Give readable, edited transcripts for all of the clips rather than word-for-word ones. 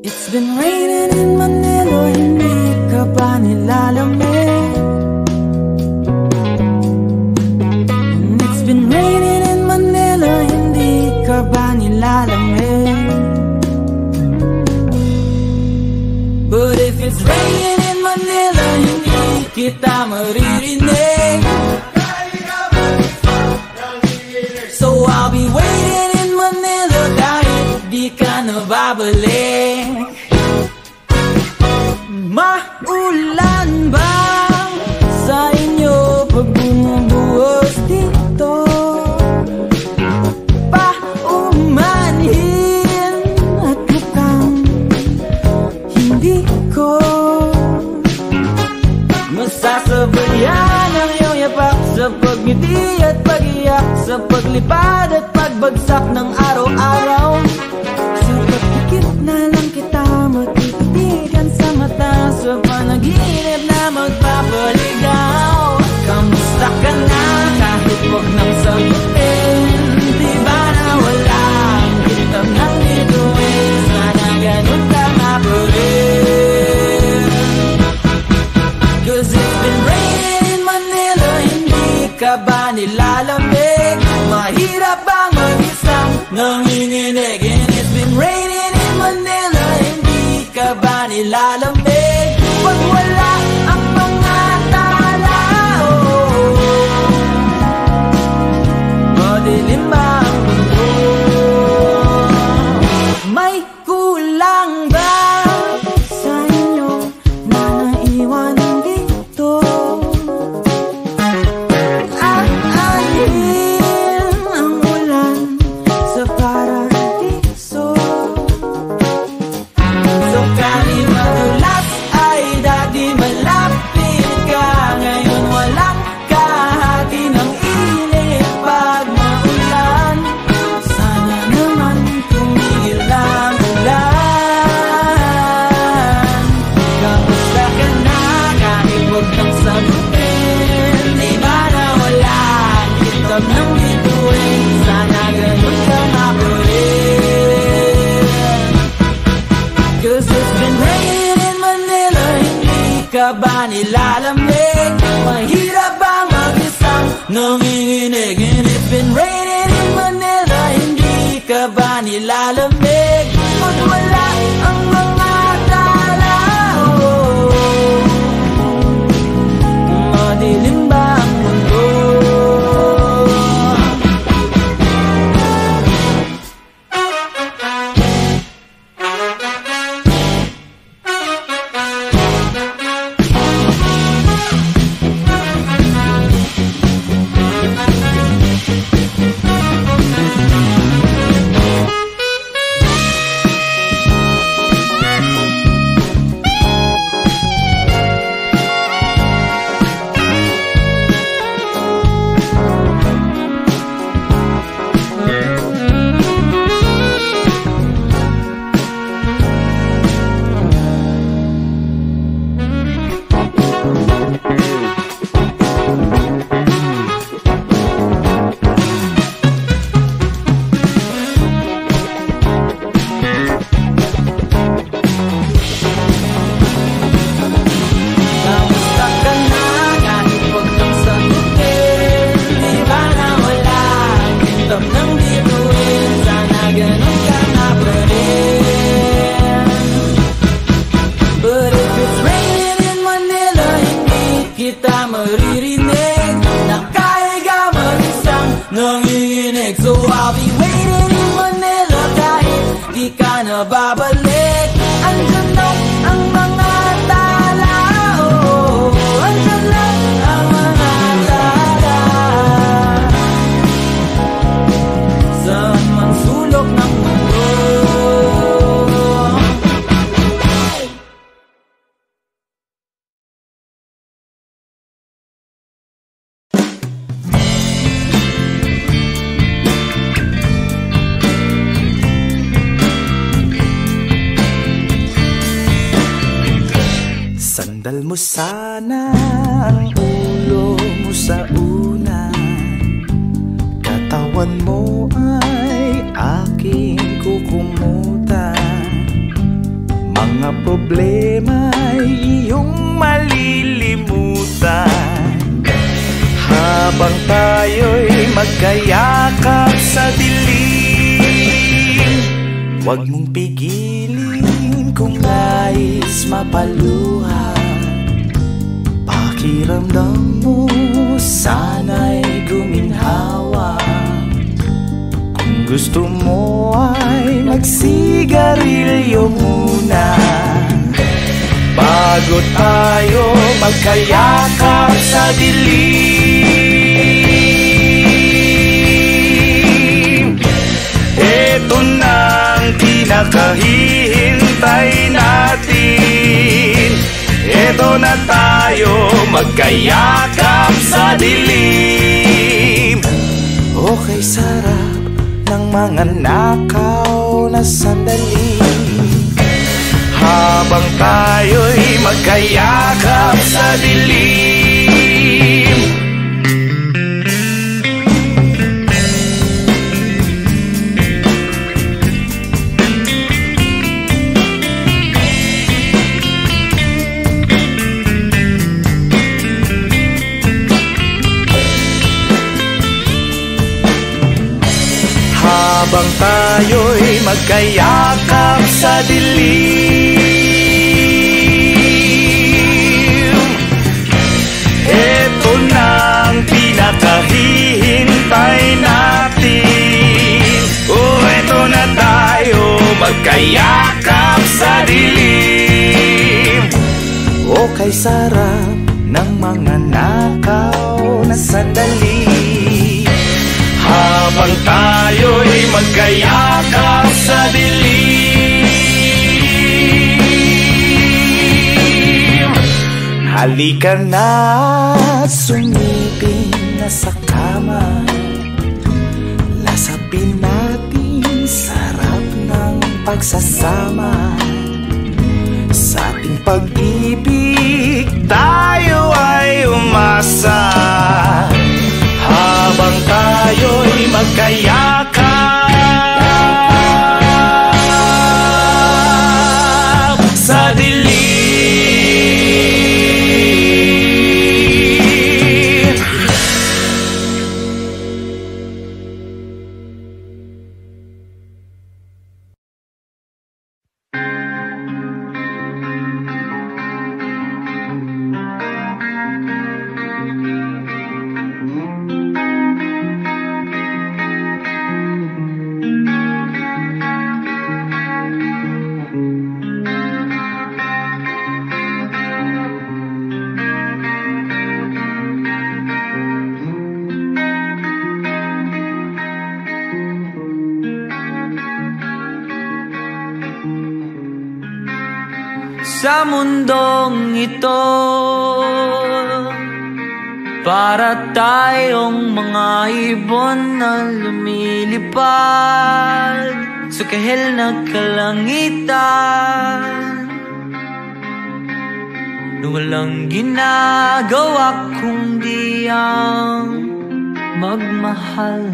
It's been raining in Manila, hindi ka ba nilalamig? It's been raining in Manila, hindi ka ba nilalamig? But if it's raining in Manila, hindi kita maririnig. So I'll be waiting in Manila kahit di ka na babalik. Maulan ba sa inyo pag bumubuhos dito? Paumanhin at mukhang hindi ko masasabayan ang iyong yapak sa pagngiti at pag-iyak, sa paglipad at pagbagsak ng araw-araw. Sa pagpikit na lang kita matititigan sa mata, sa panaginip na magpapaligaw. Kamusta ka na kahit wag nang sagutin? Di ba na wala ang kitang ng bituin? Sana ganun ka nga pa rin. Cause it's been raining in Manila, hindi ka ba nilalamig? Mahirap bang mag-isang nanginginig? And it's been raining in Manila, hindi ka ba nilalamig? Pag wala ang mga tao, madilim ba ang mundo? May kulang ba sa inyo na naiwan dito? Aanhin ang ulan sa paradiso. So kahit madulas ay dati malapit ka, ngayon walang kahati ng init pag maulan. Sana naman tumigil ang ulan. Kamusta ka na kahit wag kang sagutin? Di ba na wala ang kitab ng bituin? Sana ganun ka nga pa rin. Cause it's been raining in Manila, hindi ka ba nilalamig? Mahirap ba mag-isang nanginginig? And it's been raining in Manila, hindi ka ba nilalamig? Pag wala ang mga tao, madilim ba ang mundo? Kamusta ka na kahit wag kang sagutin? Di ba na wala ang kitab ng bituin? Sana ganun ka nga pa rin. But if it's raining in Manila, hindi kita maririnig. Nakahiga mag-isang nanginginig. So I'll be waiting in Manila kahit di ka na babalik. Andyan na ang mga tao, andyan na ang mga tala, saan man sulok ng mundo. Sandal mo sana ang ulo mo sa unan, katawan mo ay aking kukumutan. mga problema'y iyong malilimutan habang tayo'y magkayakap sa dilim. Huwag mong pigilin kung nais mapaluha. Pakiramdam mo sana'y guminhawa. Kung gusto mo ay magsigarilyo muna bago tayo magkayakap sa dilim. Ito na ang pinakahihintay natin. Ito na tayo magkayakap sa dilim. Okay, sarap ng mga nakaw na sandali habang tayo'y magkayakap sa dilim. Habang tayo'y magkayakap sa dilim. Ito na ang pinakahihintay natin. Oh, ito na tayo magkayakap sa dilim. Okay, sarap ng mga nakaw na sandali habang tayo'y magkayakap sa dilim. Halika na, sumiping na sa kama. Lasapin natin sarap ng pagsasama. Sa ating pag-ibig tayo ay umasa habang tayo'y magkayakap sa dilim. Sa mundong ito, para tayong mga ibon na lumilipad sa kahil na kalangitan, na walang ginagawa kundi ang magmahal.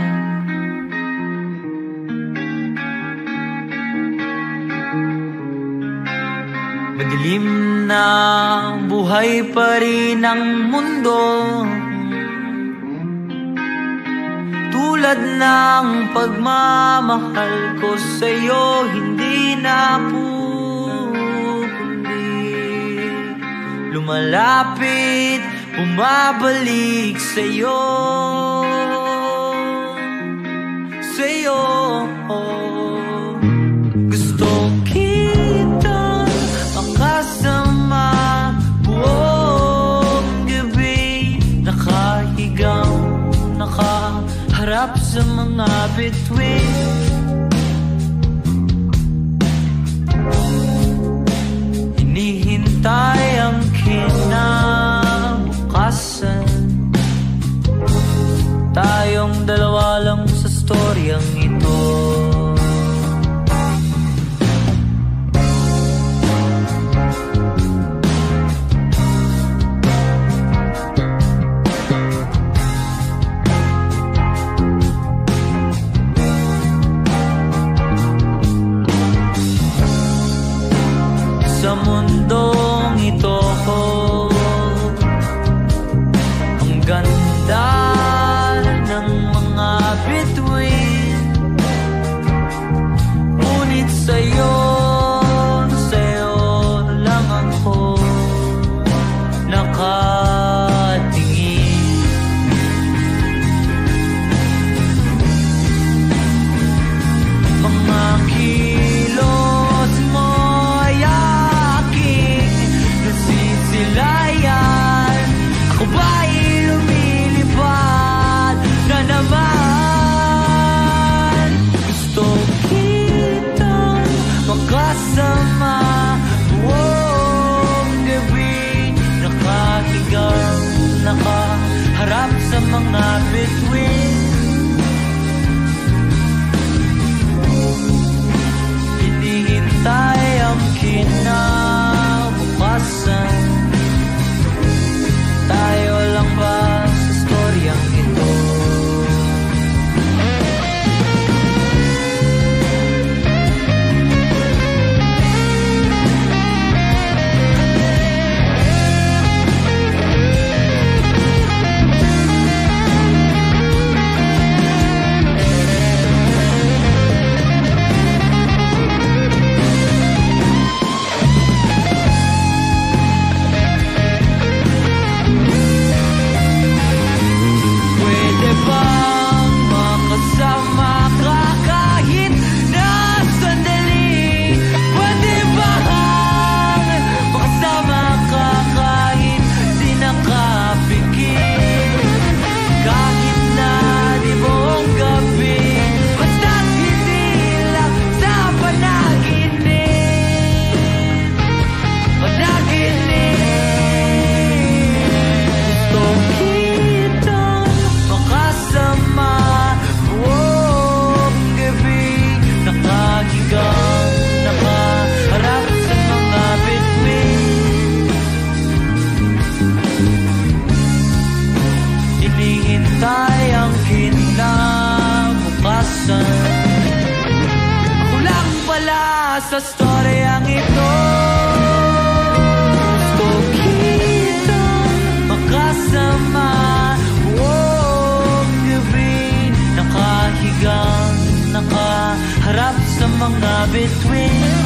Madilim na buhay pa rin ang mundo, tulad ng pagmamahal ko sa'yo hindi na pupundi. Lumalapit, bumabalik sa'yo, sa'yo. Gusto kitang makasama buong gabi, nakahigang, nakaharap sa mga bituin. Hinihintay ang kinabukasan, tayong dalawa lang sa storyang ito. sa mundong ito. Ang ganda ng mga bituin, ngunit sa'yo lang ako nakatingin. Mga kilos mo ay aking nasisilayan. Ako ba'y lumilipad na naman? Gusto kitang makasama buong gabi, nakahigang nakaharap sa mga bituin. Hinihintay ang kinabukasan. Tayo lang ba sa storyang ito? Ako lang pala sa storyang ito. Gusto kitang makasama buong gabi, nakahigang nakaharap sa mga bituin.